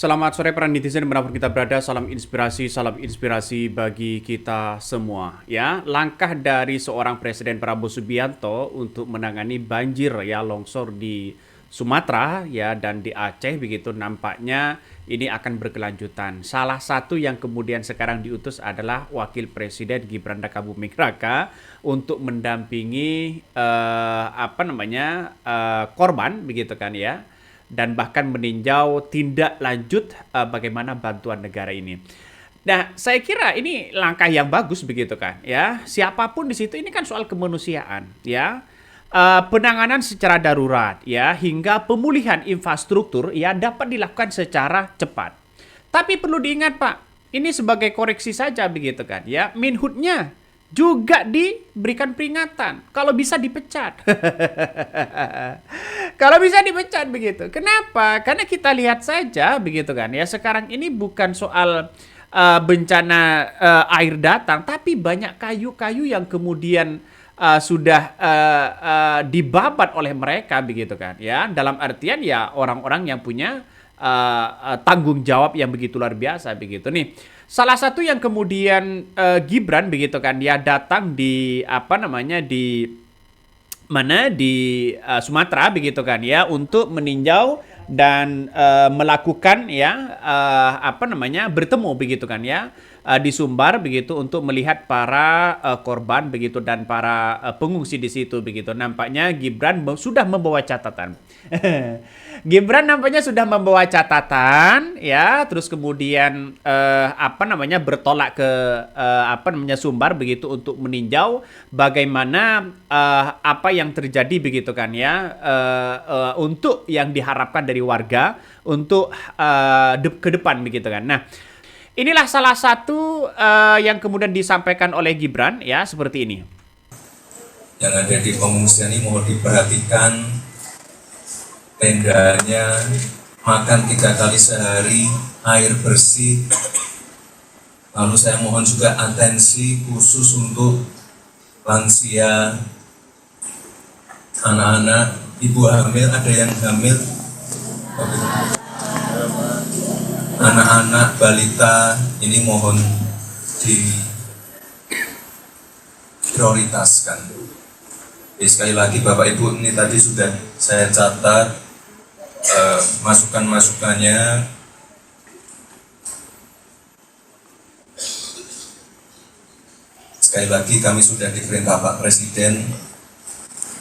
Selamat sore para netizen dimanapun kita berada, salam inspirasi bagi kita semua. Ya, langkah dari seorang Presiden Prabowo Subianto untuk menangani banjir ya longsor di Sumatera ya dan di Aceh begitu nampaknya ini akan berkelanjutan. Salah satu yang kemudian sekarang diutus adalah Wakil Presiden Gibran Rakabuming Raka untuk mendampingi korban begitu kan ya dan bahkan meninjau tindak lanjut bagaimana bantuan negara ini. Nah, saya kira ini langkah yang bagus begitu kan, ya. Siapapun di situ ini kan soal kemanusiaan, ya. Penanganan secara darurat, ya, hingga pemulihan infrastruktur ya dapat dilakukan secara cepat. Tapi perlu diingat, Pak, ini sebagai koreksi saja begitu kan, ya. Minhutnya juga diberikan peringatan kalau bisa dipecat. Kalau bisa dipecat begitu. Kenapa? Karena kita lihat saja begitu kan ya. Sekarang ini bukan soal bencana air datang, tapi banyak kayu-kayu yang kemudian sudah dibabat oleh mereka begitu kan ya. Dalam artian ya orang-orang yang punya tanggung jawab yang begitu luar biasa begitu nih. Salah satu yang kemudian Gibran begitu kan dia datang di Sumatera begitu kan ya untuk meninjau dan melakukan ya bertemu begitu kan ya di Sumbar begitu untuk melihat para korban begitu dan para pengungsi di situ begitu. Nampaknya Gibran sudah membawa catatan. Gibran nampaknya sudah membawa catatan ya, terus kemudian bertolak ke Sumbar begitu untuk meninjau bagaimana apa yang terjadi begitu kan ya untuk yang diharapkan dari warga untuk ke depan begitu kan. Nah, inilah salah satu yang kemudian disampaikan oleh Gibran ya seperti ini. Yang ada di pengungsian ini mohon diperhatikan tendanya, makan 3 kali sehari, air bersih. Lalu saya mohon juga atensi khusus untuk lansia, anak-anak, ibu hamil, ada yang hamil, anak-anak, balita, ini mohon diprioritaskan. Sekali lagi Bapak Ibu, ini tadi sudah saya catat masukan-masukannya. Sekali lagi kami sudah diperintah Pak Presiden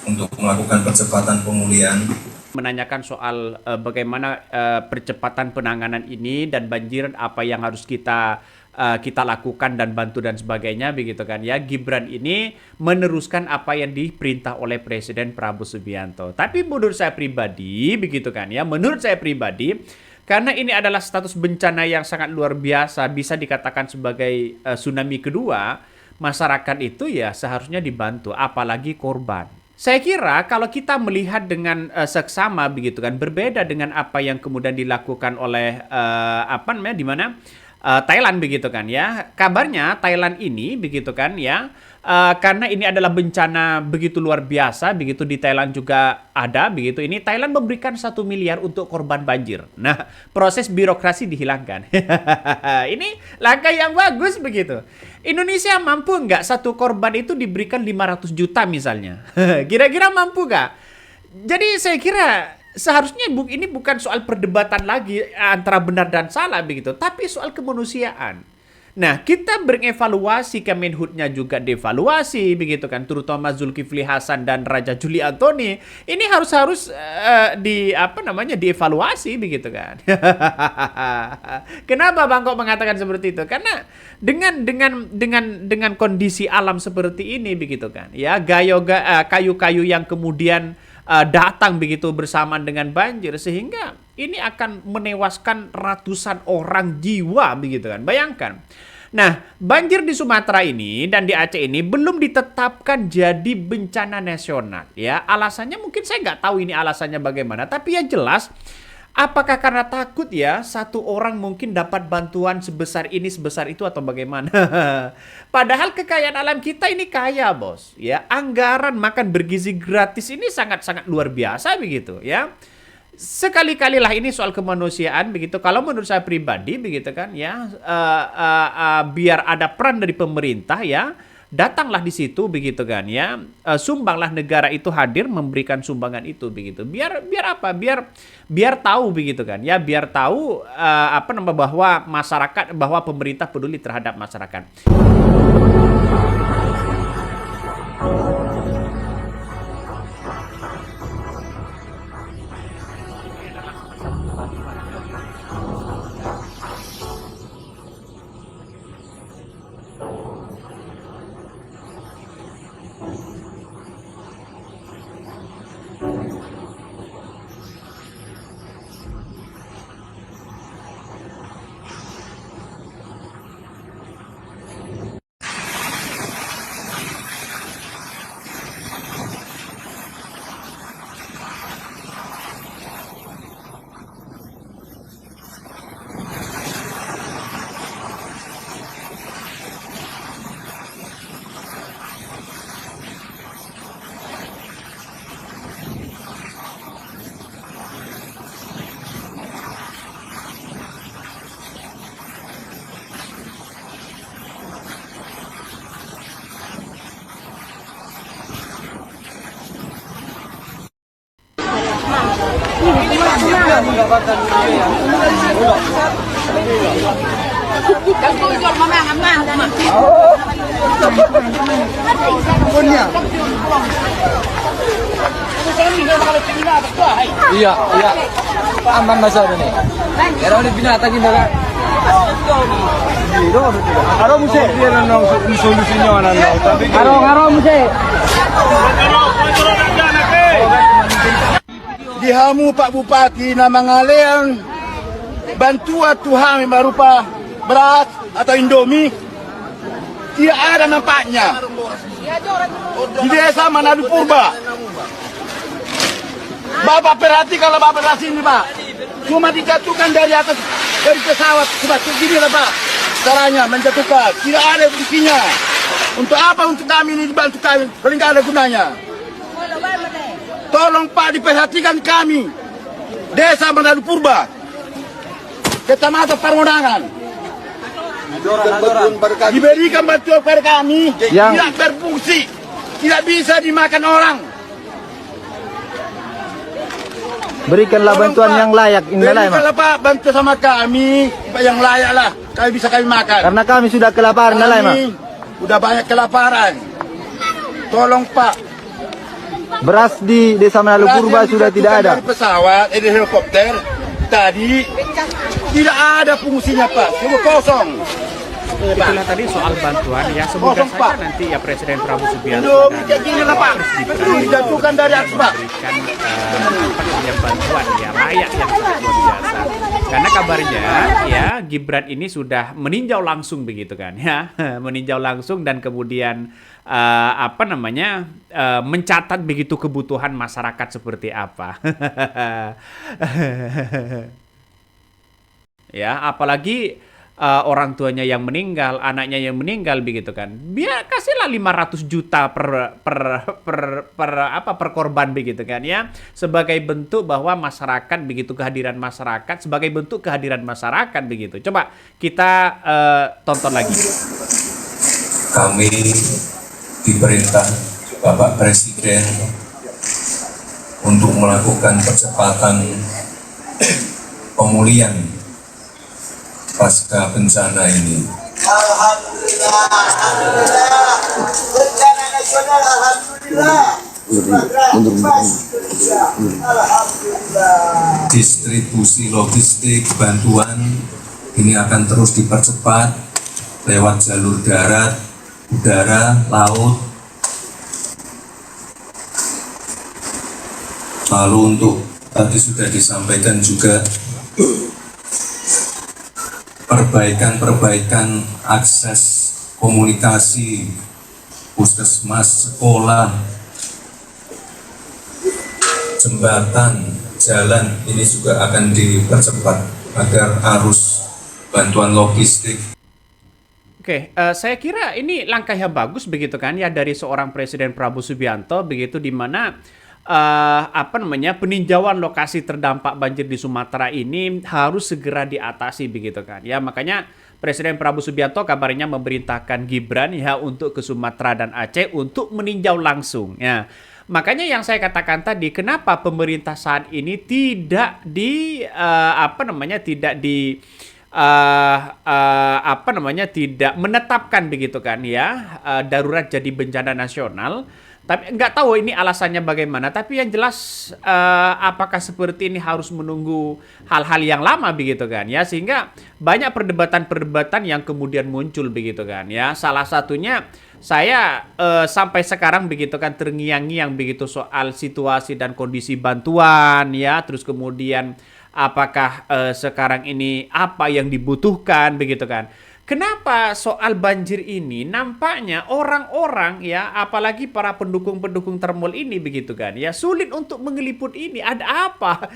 untuk melakukan percepatan pemulihan. Menanyakan soal bagaimana percepatan penanganan ini dan banjir apa yang harus kita lakukan dan bantu dan sebagainya begitu kan ya. Gibran ini meneruskan apa yang diperintah oleh Presiden Prabowo Subianto. Tapi menurut saya pribadi begitu kan ya, menurut saya pribadi karena ini adalah status bencana yang sangat luar biasa, bisa dikatakan sebagai tsunami kedua, masyarakat itu ya seharusnya dibantu, apalagi korban. Saya kira kalau kita melihat dengan seksama begitu kan, berbeda dengan apa yang kemudian dilakukan oleh di mana Thailand begitu kan ya. Kabarnya Thailand ini begitu kan ya, karena ini adalah bencana begitu luar biasa begitu di Thailand juga ada begitu. Ini Thailand memberikan 1 miliar untuk korban banjir. Nah, proses birokrasi dihilangkan. Ini langkah yang bagus begitu. Indonesia mampu nggak satu korban itu diberikan 500 juta misalnya? Kira-kira mampu nggak? Jadi saya kira seharusnya ini bukan soal perdebatan lagi antara benar dan salah begitu, tapi soal kemanusiaan. Nah, kita berevaluasi, Kemenhutnya juga devaluasi begitu kan, terutama Zulkifli Hasan dan Raja Juli Antoni. Ini harus dievaluasi begitu kan. Kenapa Bang kok mengatakan seperti itu? Karena dengan kondisi alam seperti ini begitu kan. Ya, kayu-kayu yang kemudian datang begitu bersamaan dengan banjir sehingga ini akan menewaskan ratusan orang jiwa begitu kan. Bayangkan. Nah, banjir di Sumatera ini dan di Aceh ini belum ditetapkan jadi bencana nasional ya. Alasannya mungkin saya nggak tahu ini alasannya bagaimana, tapi yang jelas apakah karena takut ya satu orang mungkin dapat bantuan sebesar ini, sebesar itu atau bagaimana? Padahal kekayaan alam kita ini kaya, Bos. Ya, anggaran makan bergizi gratis ini sangat-sangat luar biasa begitu, ya. sekali-kalilah ini soal kemanusiaan begitu. Kalau menurut saya pribadi begitu kan ya, biar ada peran dari pemerintah ya, datanglah di situ begitu kan ya, sumbanglah negara itu hadir memberikan sumbangan itu begitu. Biar apa? Biar tahu begitu kan ya, biar tahu bahwa masyarakat, bahwa pemerintah peduli terhadap masyarakat. Iya, iya. Aman masa ini. Era ini binatang ini kan. Aro muse. Dia nang solusinya anan. Tapi aro muse. Dihamu Pak Bupati na mangalian bantuan Tuhan berupa beras atau Indomie tidak ada nampaknya di desa Manado Purba. Bapak perhati kalau Bapak beras ini Pak, cuma dijatuhkan dari atas dari pesawat seperti gini lah Pak. Caranya menjatuhkan, tidak ada buktinya. Untuk apa untuk kami ini dibantu kami? Paling tidak ada gunanya. Tolong Pak diperhatikan kami, Desa Manado Purba, Kecamatan Parmonangan. Diberikan bantuan pada kami yang tidak berfungsi, tidak bisa dimakan orang. Berikanlah bantuan Pak, yang layak. berikanlah Pak bantu sama kami yang layak lah, kami bisa kami makan. Karena kami sudah kelaparan, Kami udah banyak kelaparan. Tolong Pak. Beras di Desa Manado Purba sudah tidak ada. Dari pesawat, dari helikopter tadi tidak ada fungsinya Pak, semua kosong. Itulah tadi soal bantuan ya, semoga Kosong, Pak. saja nanti ya Presiden Prabowo Subianto Indomie dan kayak gini lah Pak, dijatuhkan dari atas Pak. memberikan bantuan ya layak yang sangat luar biasa. Karena kabarnya ya Gibran ini sudah meninjau langsung begitu kan ya, meninjau langsung dan kemudian mencatat begitu kebutuhan masyarakat seperti apa. Ya, apalagi orang tuanya yang meninggal, anaknya yang meninggal begitu kan. Biar kasihlah 500 juta per korban begitu kan ya. Sebagai bentuk bahwa masyarakat begitu, kehadiran masyarakat, sebagai bentuk kehadiran masyarakat begitu. Coba kita tonton lagi. Kami diperintah Bapak Presiden untuk melakukan percepatan pemulihan pasca bencana ini. Alhamdulillah, alhamdulillah. Bencana nasional, alhamdulillah. Alhamdulillah. Distribusi logistik bantuan ini akan terus dipercepat lewat jalur darat, udara, laut. Lalu untuk tadi sudah disampaikan juga perbaikan akses komunikasi, puskesmas, sekolah, jembatan, jalan ini juga akan dipercepat agar arus bantuan logistik. Oke, saya kira ini langkah yang bagus begitu kan ya dari seorang Presiden Prabowo Subianto begitu, di mana peninjauan lokasi terdampak banjir di Sumatera ini harus segera diatasi begitu kan. Ya, makanya Presiden Prabowo Subianto kabarnya memerintahkan Gibran ya untuk ke Sumatera dan Aceh untuk meninjau langsung ya. Makanya yang saya katakan tadi, kenapa pemerintah saat ini tidak tidak menetapkan begitu kan ya, darurat jadi bencana nasional. Tapi nggak tahu ini alasannya bagaimana. Tapi yang jelas apakah seperti ini harus menunggu hal-hal yang lama begitu kan ya, sehingga banyak perdebatan-perdebatan yang kemudian muncul begitu kan ya. Salah satunya saya sampai sekarang begitu kan terngiang-ngiang begitu soal situasi dan kondisi bantuan ya, terus kemudian apakah sekarang ini apa yang dibutuhkan begitu kan. Kenapa soal banjir ini nampaknya orang-orang ya, apalagi para pendukung-pendukung Termol ini begitu kan ya, sulit untuk mengeliput ini. Ada apa?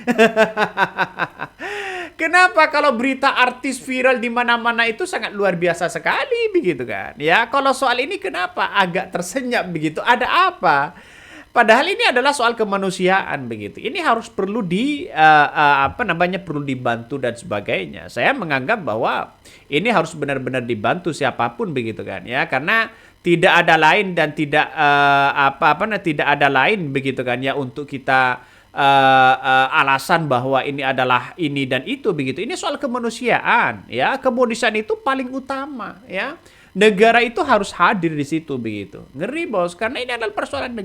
Kenapa kalau berita artis viral di mana-mana itu sangat luar biasa sekali begitu kan ya. Kalau soal ini kenapa agak tersenyap begitu? Ada apa? Padahal ini adalah soal kemanusiaan begitu. Ini harus perlu perlu dibantu dan sebagainya. Saya menganggap bahwa ini harus benar-benar dibantu siapapun begitu kan ya, karena tidak ada lain dan tidak tidak ada lain begitu kan ya untuk kita alasan bahwa ini adalah ini dan itu begitu. Ini soal kemanusiaan ya. Kemanusiaan itu paling utama ya. Negara itu harus hadir di situ begitu. Ngeri bos, karena ini adalah persoalan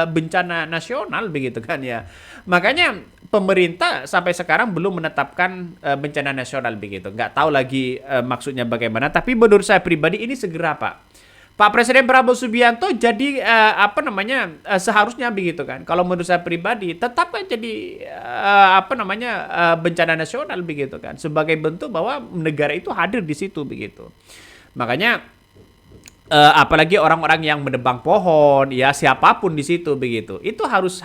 bencana nasional begitu kan ya. Makanya pemerintah sampai sekarang belum menetapkan bencana nasional begitu. Nggak tahu lagi maksudnya bagaimana. Tapi menurut saya pribadi ini segera Pak Presiden Prabowo Subianto jadi seharusnya begitu kan. Kalau menurut saya pribadi tetapkan jadi bencana nasional begitu kan, sebagai bentuk bahwa negara itu hadir di situ begitu. Makanya apalagi orang-orang yang menebang pohon ya, siapapun di situ begitu, itu harus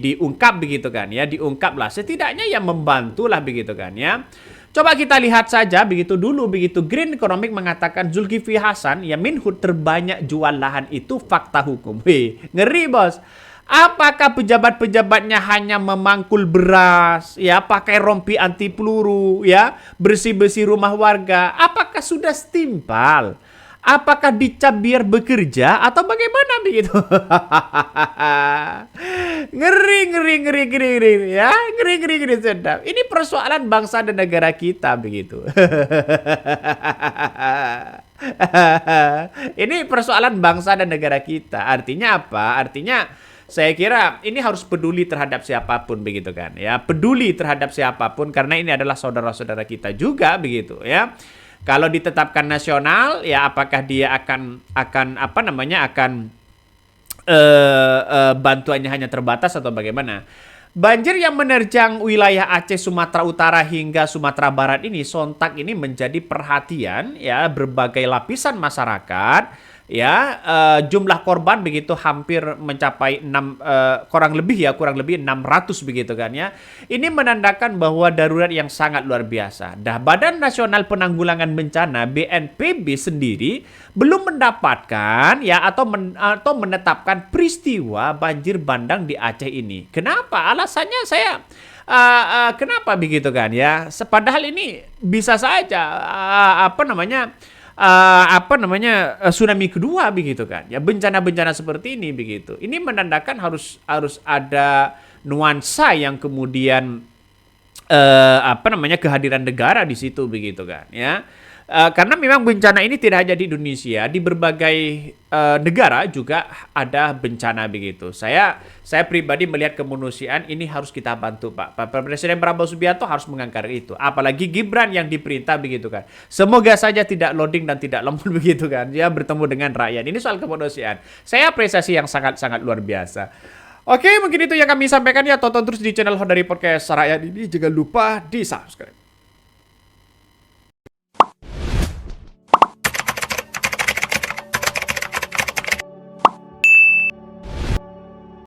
diungkap begitu kan ya, diungkap lah, setidaknya ya membantu lah begitu kan ya. Coba kita lihat saja begitu dulu begitu, Green Economic mengatakan Zulkifli Hasan ya Menhub terbanyak jual lahan itu fakta hukum. Ngeri bos. Apakah pejabat-pejabatnya hanya memangkul beras, ya, pakai rompi anti peluru, ya, bersih-bersih rumah warga? Apakah sudah setimpal? Apakah dicap biar bekerja atau bagaimana begitu? Ngeri, ya, ngeri sedap. Ini persoalan bangsa dan negara kita begitu. Ini persoalan bangsa dan negara kita. Artinya apa? Artinya saya kira ini harus peduli terhadap siapapun begitu kan ya, peduli terhadap siapapun karena ini adalah saudara-saudara kita juga begitu ya. Kalau ditetapkan nasional ya, apakah dia akan bantuannya hanya terbatas atau bagaimana? Banjir yang menerjang wilayah Aceh, Sumatera Utara hingga Sumatera Barat ini sontak ini menjadi perhatian ya berbagai lapisan masyarakat. Ya, jumlah korban begitu hampir mencapai kurang lebih 600 begitu kan ya. Ini menandakan bahwa darurat yang sangat luar biasa. Badan Nasional Penanggulangan Bencana BNPB sendiri belum mendapatkan ya atau menetapkan peristiwa banjir bandang di Aceh ini. Kenapa? Alasannya kenapa begitu kan ya? Padahal ini bisa saja tsunami kedua begitu kan ya, bencana-bencana seperti ini begitu. Ini menandakan harus ada nuansa yang kemudian kehadiran negara di situ begitu kan ya. Karena memang bencana ini tidak hanya di Indonesia, di berbagai negara juga ada bencana begitu. Saya pribadi melihat kemanusiaan ini harus kita bantu Pak Presiden Prabowo Subianto harus mengangkat itu. Apalagi Gibran yang diperintah begitu kan. Semoga saja tidak loading dan tidak lembut begitu kan. Dia bertemu dengan rakyat. Ini soal kemanusiaan. Saya apresiasi yang sangat-sangat luar biasa. Oke, mungkin itu yang kami sampaikan ya. Tonton terus di channel Hondari Podcast Rakyat ini. Jangan lupa di subscribe.